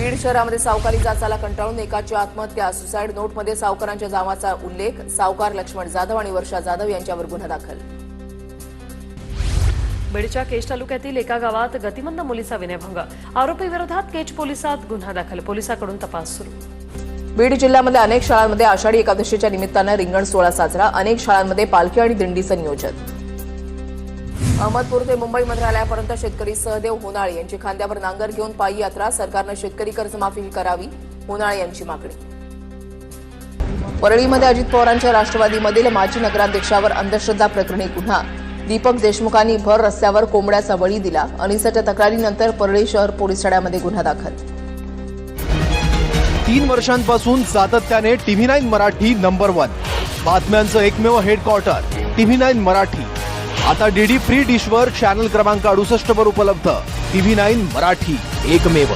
बीड शहरामध्ये सावकारी जाचाला कंटाळून एकाची आत्महत्या, सुसाईड नोटमध्ये सावकारांच्या नावाचा उल्लेख, सावकार लक्ष्मण जाधव आणि वर्षा जाधव यांच्यावर गुन्हा दाखल। बीडच्या केज तालुक्यातील एका गावात गतिमंद मुलीचा विनयभंग, आरोपी विरोधात केज पोलिसात गुन्हा दाखल, पोलिसांकडून तपास सुरू। बीड जिल्ह्यामध्ये अनेक शाळांमध्ये आषाढी एकादशीच्या निमित्तानं रिंगण सोहळा साजरा, अनेक शाळांमध्ये पालखी आणि दिंडीचं नियोजन। अहमदपूर ते मुंबई मंत्रालयापर्यंत शेतकरी सहदेव होनाळे यांची खांद्यावर नांगर घेऊन पायी यात्रा, सरकारनं शेतकरी कर्जमाफी करावी, होनाळे यांची मागणी। परळीमध्ये अजित पवारांच्या राष्ट्रवादीमधील माजी नगराध्यक्षावर अंधश्रद्धा प्रकरणी गुन्हा, दीपक देशमुखांनी भर रस्त्यावर कोंबड्याचा बळी दिला, अनिसाच्या तक्रारीनंतर परळी शहर पोलीस ठाण्यामध्ये गुन्हा दाखल। 3 वर्षांपासून सातत्याने TV9 मराठी नंबर 1 बातम्यांचं एकमेव हेडक्वार्टर TV9 मराठी आता DD फ्री डिशवर चॅनल क्रमांक 68 वर उपलब्ध। TV9 मराठी एकमेव।